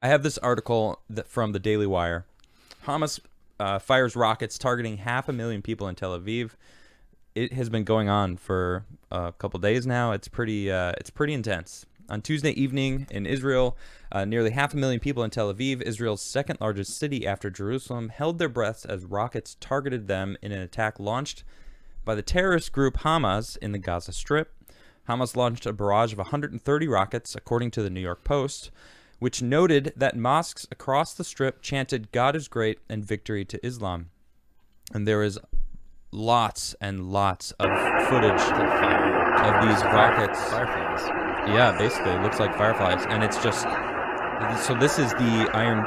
I have this article from the Daily Wire. Hamas fires rockets targeting 500,000 people in Tel Aviv. It has been going on for a couple days now. It's pretty intense. On Tuesday evening in Israel, nearly 500,000 people in Tel Aviv, Israel's second largest city after Jerusalem, held their breaths as rockets targeted them in an attack launched by the terrorist group Hamas in the Gaza Strip. Hamas launched a barrage of 130 rockets, according to the New York Post, which noted that mosques across the Strip chanted "God is great" and "Victory to Islam." And there is lots and lots of footage of these rockets. Fireflies. Yeah, basically, it looks like fireflies, and it's just so. This is the Iron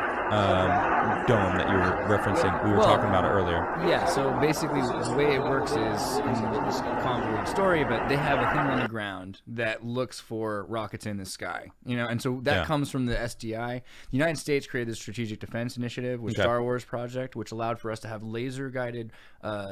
Dome that you were referencing. We were talking about it earlier. Yeah. So basically, the way it works is, it's a convoluted story, but they have a thing on the ground that looks for rockets in the sky. And so that comes from the SDI. The United States created the Strategic Defense Initiative, with Star Wars project, which allowed for us to have laser-guided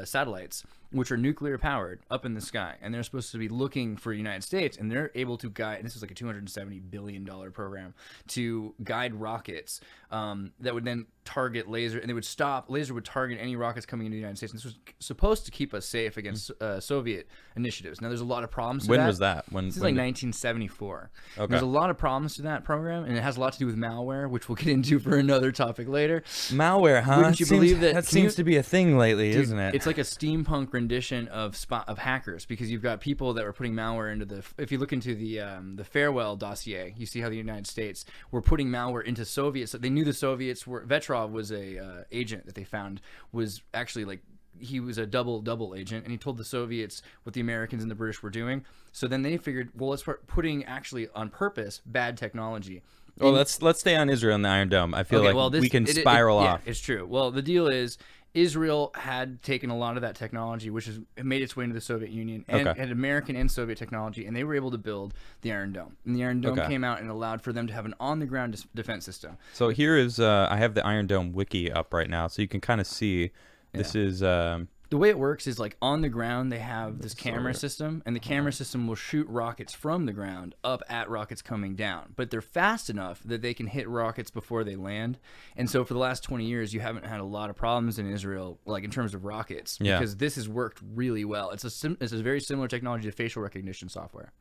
satellites, which are nuclear powered, up in the sky, and they're supposed to be looking for the United States, and they're able to guide. This is like a $270 billion program to guide rockets that would then target laser, and they would stop. Laser would target any rockets coming into the United States. And this was supposed to keep us safe against Soviet initiatives. Now, there's a lot of problems to that. When was that? This is like 1974. Okay. There's a lot of problems to that program, and it has a lot to do with malware, which we'll get into for another topic later. Malware, huh? Wouldn't you believe that? That seems to be a thing lately, Dude, isn't it? It's like a steampunk rendition of hackers, because you've got people that were putting malware into the. If you look into the Farewell dossier, you see how the United States were putting malware into Soviets. They knew the Soviets were. Vetrov was a agent that they found was actually like. He was a double agent, and he told the Soviets what the Americans and the British were doing. So then they figured, well, let's start putting, actually on purpose, bad technology. Well, let's stay on Israel and the Iron Dome. I feel we can spiral off. Yeah, it's true. Well, the deal is, Israel had taken a lot of that technology, which has made its way into the Soviet Union, and had American and Soviet technology, and they were able to build the Iron Dome. And the Iron Dome came out and allowed for them to have an on-the-ground defense system. So here is, I have the Iron Dome wiki up right now, so you can kind of see. This is the way it works is, like, on the ground they have this camera system, and the camera system will shoot rockets from the ground up at rockets coming down. But they're fast enough that they can hit rockets before they land. And so for the last 20 years, you haven't had a lot of problems in Israel, like in terms of rockets, because this has worked really well. It's a very similar technology to facial recognition software.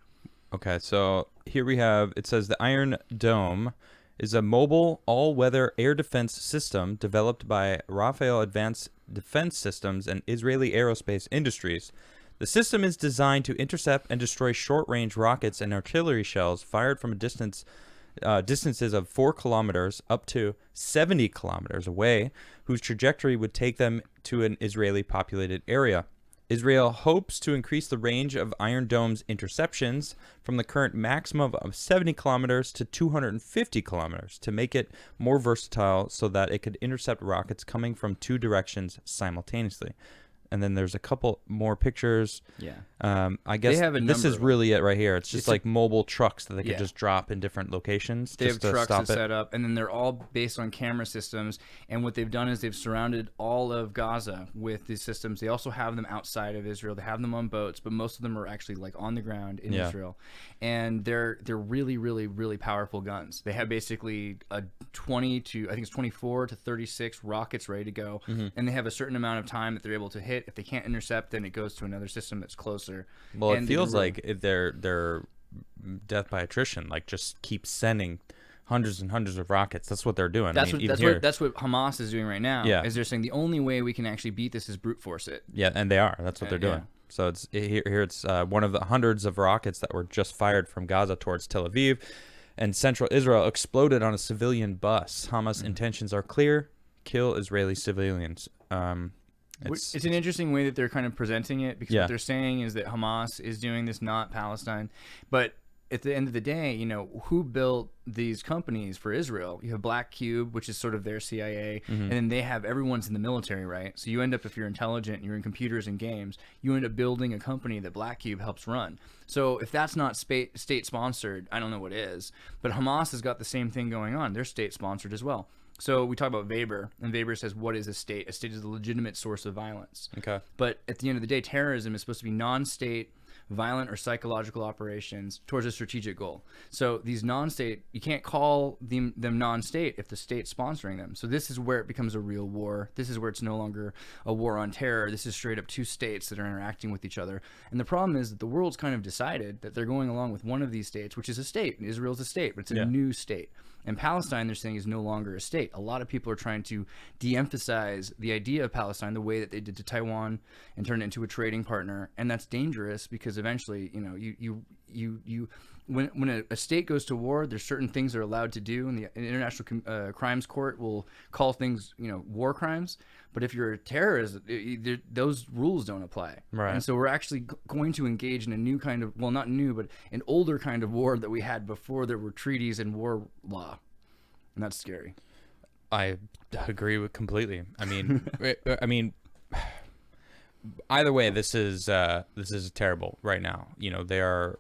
Okay, so here we have, it says the Iron Dome is a mobile, all-weather air defense system developed by Rafael Advanced Defense Systems and Israeli Aerospace Industries. The system is designed to intercept and destroy short-range rockets and artillery shells fired from a distances of 4 kilometers up to 70 kilometers away, whose trajectory would take them to an Israeli populated area. Israel hopes to increase the range of Iron Dome's interceptions from the current maximum of 70 kilometers to 250 kilometers to make it more versatile so that it could intercept rockets coming from 2 directions simultaneously. And then there's a couple more pictures. Yeah. I guess this is really it right here. It's just like mobile trucks that they could just drop in different locations. They have trucks that set up, and then they're all based on camera systems. And what they've done is they've surrounded all of Gaza with these systems. They also have them outside of Israel. They have them on boats, but most of them are actually like on the ground in Israel. And they're really, really, really powerful guns. They have basically a 24 to 36 rockets ready to go, and they have a certain amount of time that they're able to hit. If they can't intercept, then it goes to another system that's closer. Well, it feels like they're death by attrition. Like, just keep sending hundreds and hundreds of rockets. That's what they're doing. That's what Hamas is doing right now. Yeah. Is they're saying the only way we can actually beat this is brute force it. Yeah, and they are. That's what they're doing. Yeah. So it's one of the hundreds of rockets that were just fired from Gaza towards Tel Aviv and central Israel exploded on a civilian bus. Hamas' intentions are clear: kill Israeli civilians. It's an interesting way that they're kind of presenting it, because what they're saying is that Hamas is doing this, not Palestine. But at the end of the day, who built these companies for Israel? You have Black Cube, which is sort of their CIA, and then they have everyone's in the military, right? So you end up, if you're intelligent, you're in computers and games, you end up building a company that Black Cube helps run. So if that's not state-sponsored, I don't know what is. But Hamas has got the same thing going on. They're state-sponsored as well. So we talk about Weber, and Weber says, what is a state? A state is a legitimate source of violence. Okay. But at the end of the day, terrorism is supposed to be non-state violent or psychological operations towards a strategic goal. So these non-state, you can't call them non-state if the state's sponsoring them. So this is where it becomes a real war. This is where it's no longer a war on terror. This is straight up two states that are interacting with each other. And the problem is that the world's kind of decided that they're going along with one of these states, which is a state. Israel's a state, but it's a new state. And Palestine, they're saying, is no longer a state. A lot of people are trying to de-emphasize the idea of Palestine the way that they did to Taiwan and turn it into a trading partner. And that's dangerous because eventually, you know, when a state goes to war, there's certain things they're allowed to do, and the International Crimes Court will call things, you know, war crimes. But if you're a terrorist, those rules don't apply. Right. And so we're actually going to engage in a new kind of, well, not new, but an older kind of war that we had before there were treaties and war law. And that's scary. I agree with completely. I mean, either way, this is terrible right now. You know, they are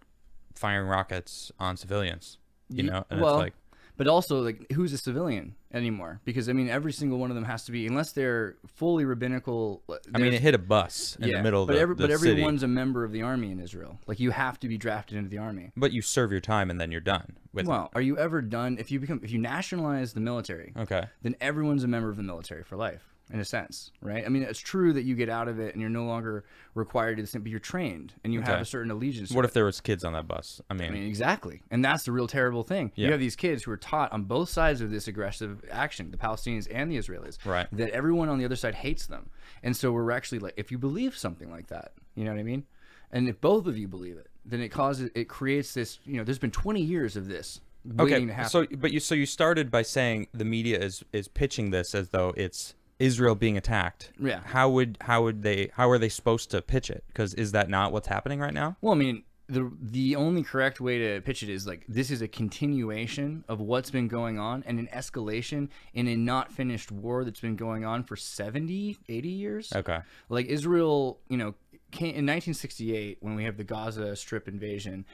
firing rockets on civilians. You know, and well, it's like, but also, like, who's a civilian anymore? Because I mean, every single one of them has to be, unless they're fully rabbinical. I mean, it hit a bus in the middle of the but city. everyone's a member of the army in Israel. Like, you have to be drafted into the army. But you serve your time and then you're done with it. Well, are you ever done? If you nationalize the military, Okay. then everyone's a member of the military for life, in a sense, right? I mean, it's true that you get out of it and you're no longer required to do the same, but you're trained and you have a certain allegiance. What if there was kids on that bus? I mean, exactly. And that's the real terrible thing. Yeah. You have these kids who are taught on both sides of this aggressive action, the Palestinians and the Israelis, Right. that everyone on the other side hates them. And so we're actually like, if you believe something like that, you know what I mean? And if both of you believe it, then it creates this, you know, there's been 20 years of this waiting to happen. So you started by saying the media is pitching this as though it's Israel being attacked. Yeah. How are they supposed to pitch it? Because is that not what's happening right now? Well, I mean, the only correct way to pitch it is like, this is a continuation of what's been going on and an escalation in a not finished war that's been going on for 70, 80 years. Okay. Like, Israel, you know, in 1968, when we have the Gaza Strip invasion,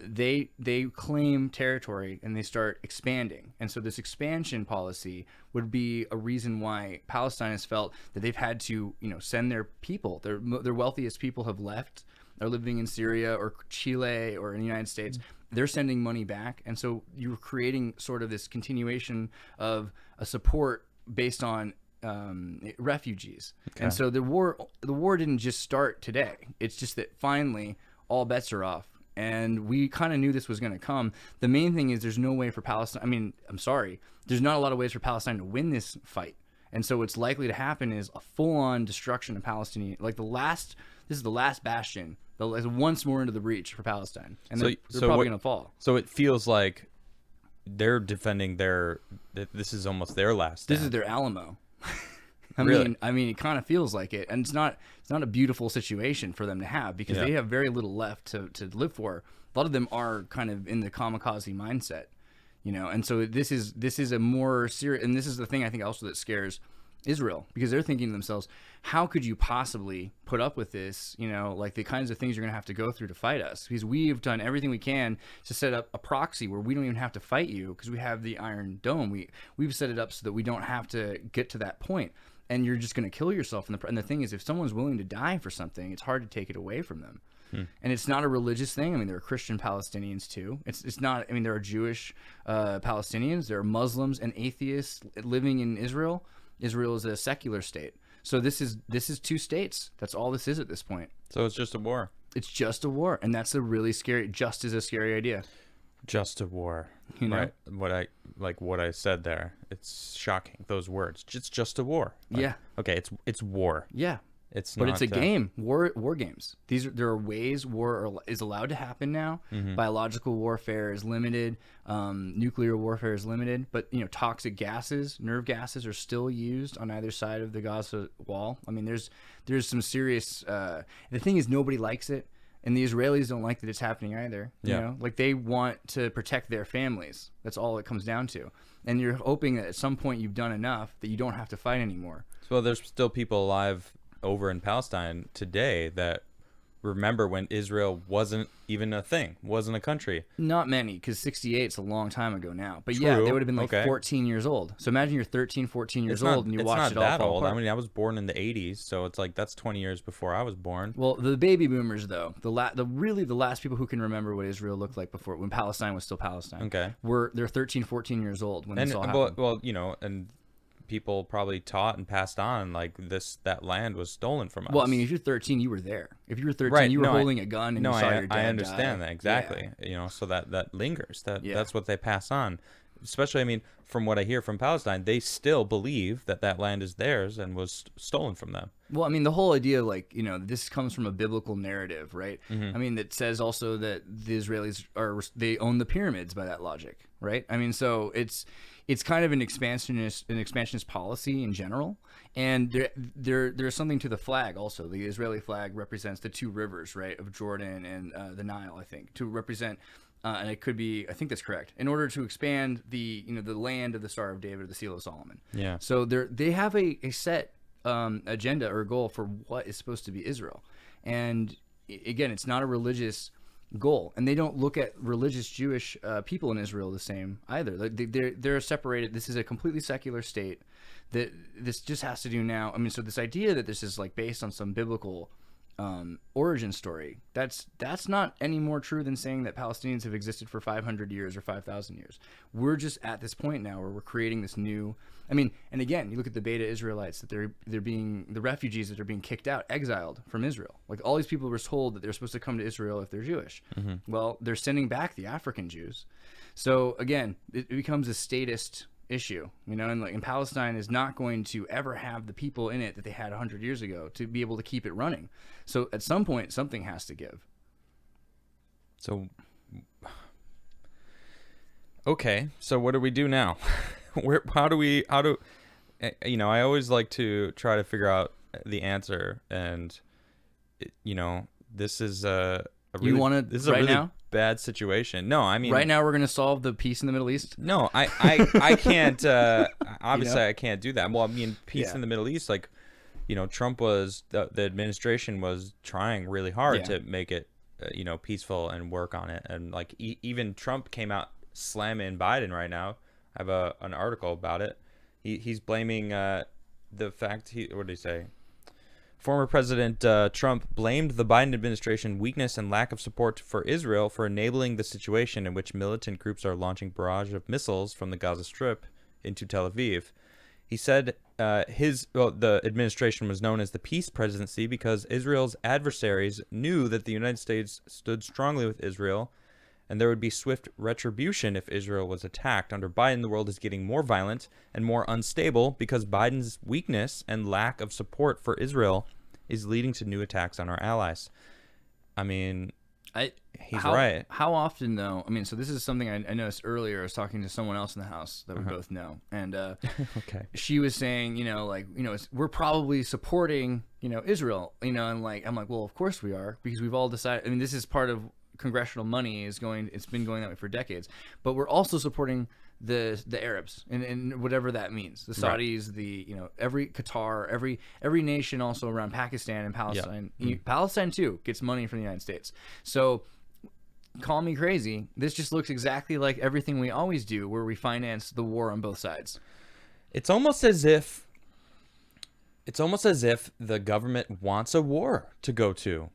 they claim territory and they start expanding. And so this expansion policy would be a reason why Palestine has felt that they've had to, you know, send their people. Their wealthiest people have left. They're living in Syria or Chile or in the United States. They're sending money back. And so you're creating sort of this continuation of a support based on refugees. Okay. And so the war didn't just start today. It's just that finally all bets are off, and we kind of knew this was going to come. The main thing is there's no way for Palestine. I mean, I'm sorry, there's not a lot of ways for Palestine to win this fight. And so what's likely to happen is a full-on destruction of Palestinian, like this is the last bastion, once more into the breach for Palestine, and they're probably going to fall. So it feels like they're defending this is almost their last stand. This is their Alamo. Really? I mean, it kind of feels like it, and it's not a beautiful situation for them to have, because they have very little left to live for. A lot of them are kind of in the kamikaze mindset, you know, and so this is a more serious, and this is the thing I think also that scares Israel, because they're thinking to themselves, how could you possibly put up with this, you know, like the kinds of things you're going to have to go through to fight us, because we've done everything we can to set up a proxy where we don't even have to fight you, because we have the Iron Dome. We've set it up so that we don't have to get to that point, and you're just going to kill yourself. And the thing is, if someone's willing to die for something, it's hard to take it away from them. And it's not a religious thing. I mean, there are Christian Palestinians too. It's not, I mean, there are Jewish Palestinians, there are Muslims and atheists living in Israel. Israel is a secular state. So this is two states. That's all this is at this point. So it's just a war. It's just a war, and that's a really scary. Just is a scary idea. Just a war. You know? Right. What I said there. It's shocking. Those words. It's just a war. Like, yeah. Okay. It's war. Yeah. It's but not, it's a game. War games. There are ways war is allowed to happen now. Mm-hmm. Biological warfare is limited. Nuclear warfare is limited. But, you know, toxic gases, nerve gases, are still used on either side of the Gaza wall. I mean, there's some serious. The thing is, nobody likes it, and the Israelis don't like that it's happening either. You know, like, they want to protect their families. That's all it comes down to. And you're hoping that at some point you've done enough that you don't have to fight anymore. So there's still people alive over in Palestine today that remember when Israel wasn't even a thing, wasn't a country. Not many, because 68 is a long time ago now. But yeah, they would have been like 14 years old. So imagine you're 13, 14 years old and you watched it all fall apart. I mean, I was born in the 80s, so it's like that's 20 years before I was born. Well, the baby boomers, though, the last people who can remember what Israel looked like before, when Palestine was still Palestine, they're 13, 14 years old when this all happened. Well, you know, and people probably taught and passed on like that land was stolen from us. Well, I mean, if you're 13, you were there. If you were 13, you were holding a gun and you saw your dad I understand die. that exactly. You know, so that lingers. That's what they pass on. Especially, I mean, from what I hear from Palestine, they still believe that land is theirs and was stolen from them. Well, I mean, the whole idea, like, you know, this comes from a biblical narrative, right? Mm-hmm. I mean, that says also that the Israelis they own the pyramids by that logic, right? I mean, so it's kind of an expansionist policy in general, and there's something to the flag also. The Israeli flag represents the two rivers, right, of Jordan and the Nile, I think, to represent. And it could be, I think that's correct, in order to expand the land of the Star of David or the Seal of Solomon. Yeah. So they have a set agenda or goal for what is supposed to be Israel, and again, it's not a religious goal, and they don't look at religious Jewish people in Israel the same either. They're separated. This is a completely secular state. That this just has to do now. I mean, so this idea that this is like based on some biblical origin story, that's not any more true than saying that Palestinians have existed for 500 years or 5,000 years. We're just at this point now where we're creating this new, I mean, and again, you look at the Beta Israelites, that they're being, the refugees that are being kicked out, exiled from Israel. Like, all these people were told that they're supposed to come to Israel if they're Jewish. Mm-hmm. Well, they're sending back the African Jews. So again, it becomes a statist issue, you know, and Palestine is not going to ever have the people in it that they had 100 years ago to be able to keep it running. So at some point, something has to give. So, okay, so what do we do now? How do you know, I always like to try to figure out the answer, and you know, this is a really bad situation. No, I mean, right now we're going to solve the peace in the Middle East. No, I can't. Obviously, you know? I can't do that. Well, I mean, peace in the Middle East, like, you know, Trump was the administration was trying really hard to make it, you know, peaceful and work on it, and like even Trump came out slamming Biden right now. I have an article about it. He's blaming the fact what did he say? Former President Trump blamed the Biden administration weakness and lack of support for Israel for enabling the situation in which militant groups are launching barrage of missiles from the Gaza Strip into Tel Aviv. He said the administration was known as the peace presidency because Israel's adversaries knew that the United States stood strongly with Israel, and there would be swift retribution if Israel was attacked. Under Biden, the world is getting more violent and more unstable because Biden's weakness and lack of support for Israel is leading to new attacks on our allies. I mean, he's right. How often, though? I mean, so this is something I noticed earlier. I was talking to someone else in the house that we both know, and okay, she was saying, you know, like, you know, we're probably supporting, you know, Israel, you know, and like, I'm like, well, of course we are, because we've all decided. I mean, this is part of congressional money it's been going that way for decades, but we're also supporting the Arabs and whatever that means, the Saudis, right. The, you know, every Qatar, every nation also around Pakistan and Palestine. Palestine too gets money from the United States. So call me crazy, this just looks exactly like everything we always do, where we finance the war on both sides. It's almost as if the government wants a war to go to.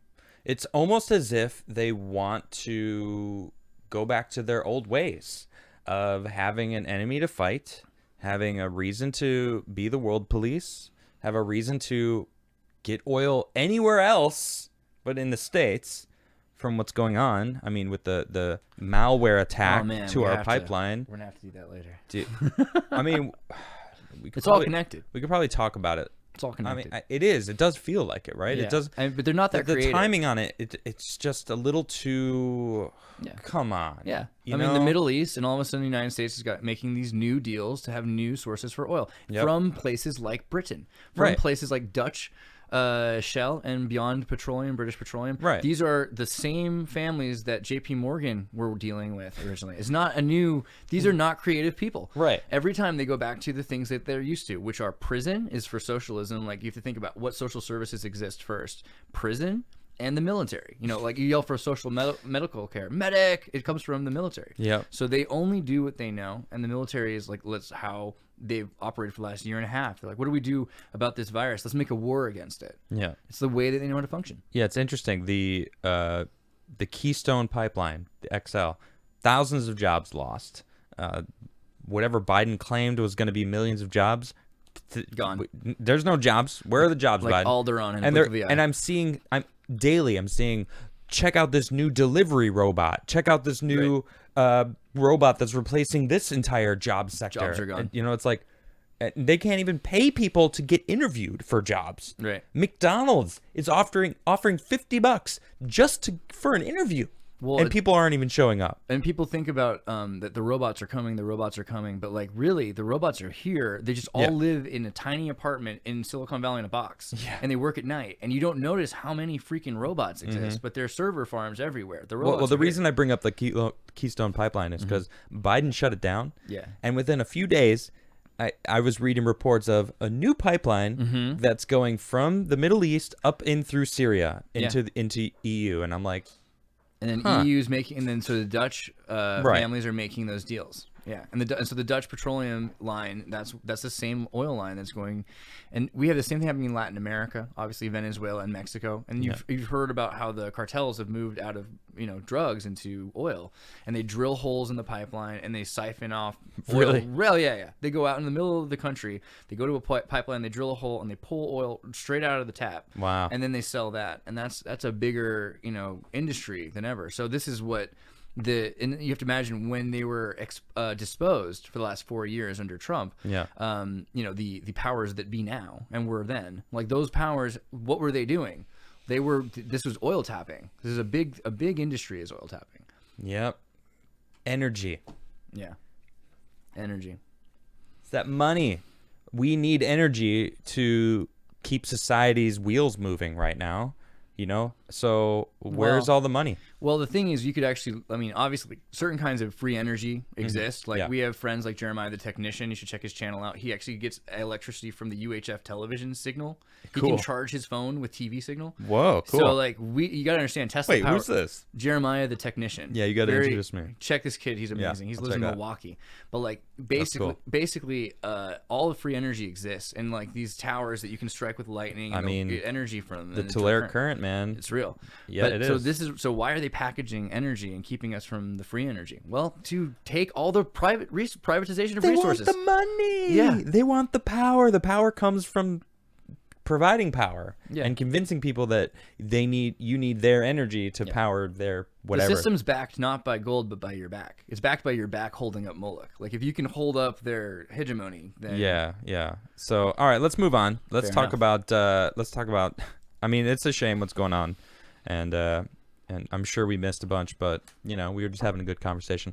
It's almost as if they want to go back to their old ways of having an enemy to fight, having a reason to be the world police, have a reason to get oil anywhere else but in the States from what's going on. I mean, with the malware attack to our pipeline. We're going to have to do that later. Dude, I mean, it's all connected. We could probably talk about it. It's all connected. I mean, it is. It does feel like it, right? Yeah. It does. But they're not that the creative. timing on it, it's just a little too. Yeah. Come on. Yeah. I mean, the Middle East, and all of a sudden, the United States has got making these new deals to have new sources for oil from places like Britain, from places like Dutch Shell and Beyond Petroleum, British Petroleum. Right. These are the same families that J.P. Morgan were dealing with originally. It's not a new. These are not creative people. Right. Every time they go back to the things that they're used to, which are prison is for socialism. Like, you have to think about what social services exist first: prison and the military. You know, like you yell for social medical care, medic. It comes from the military. Yeah. So they only do what they know, and the military is like, let's how they've operated for the last year and a half. They're like, what do we do about this virus? Let's make a war against it. Yeah. It's the way that they know how to function. Yeah, it's interesting. The Keystone Pipeline, the XL, thousands of jobs lost. Whatever Biden claimed was going to be millions of jobs, Gone. There's no jobs. Where are the jobs, Like Biden? Alderaan and I'm seeing, I'm seeing, check out this new delivery robot. Check out this new robot that's replacing this entire job sector. Jobs are gone. And, you know, it's like they can't even pay people to get interviewed for jobs. Right. McDonald's is offering $50 just for an interview. Well, and people aren't even showing up. And people think about that the robots are coming, but like really, the robots are here. They just all live in a tiny apartment in Silicon Valley in a box, and they work at night. And you don't notice how many freaking robots exist, but there are server farms everywhere. The robots. Well, the reason I bring up the Keystone Pipeline is because Biden shut it down. Yeah. And within a few days, I was reading reports of a new pipeline that's going from the Middle East up in through Syria into EU, and I'm like. And then EU's making, and then so the Dutch families are making those deals. Yeah, and so the Dutch petroleum line, that's the same oil line that's going, and we have the same thing happening in Latin America, obviously Venezuela and Mexico, and you've heard about how the cartels have moved out of drugs into oil, and they drill holes in the pipeline and they siphon off oil. Really? Yeah. They go out in the middle of the country, they go to a pipeline, they drill a hole, and they pull oil straight out of the tap. Wow. And then they sell that, and that's a bigger industry than ever. So this is what. And you have to imagine when they were disposed for the last 4 years under Trump. Yeah. The powers that be now and were then, like those powers, what were they doing? This was oil tapping. This is a big industry is oil tapping. Yep. Energy. Yeah. Energy. It's that money. We need energy to keep society's wheels moving right now. So where's all the money? Well, the thing is, you could actually, obviously, certain kinds of free energy exist. Like, we have friends like Jeremiah the technician. You should check his channel out. He actually gets electricity from the UHF television signal. He can charge his phone with TV signal. Whoa, cool. So, like, you got to understand, Tesla power. Who's this? Jeremiah the technician. Yeah, you got to introduce me. Check this kid. He's amazing. He lives in Milwaukee. But, like, basically, all the free energy exists. And, like, these towers that you can strike with lightning, get energy from them. The Tulare current, man. It's real. Yeah, it is. So why are they packaging energy and keeping us from the free energy? Well, to take all the privatization of resources. They want the money. Yeah. They want the power. The power comes from providing power and convincing people that you need their energy to power their whatever. The system's backed not by gold but by your back. It's backed by your back holding up Moloch. Like if you can hold up their hegemony, then yeah. So all right, let's move on. Let's talk about. I mean, it's a shame what's going on, and I'm sure we missed a bunch, but we were just having a good conversation.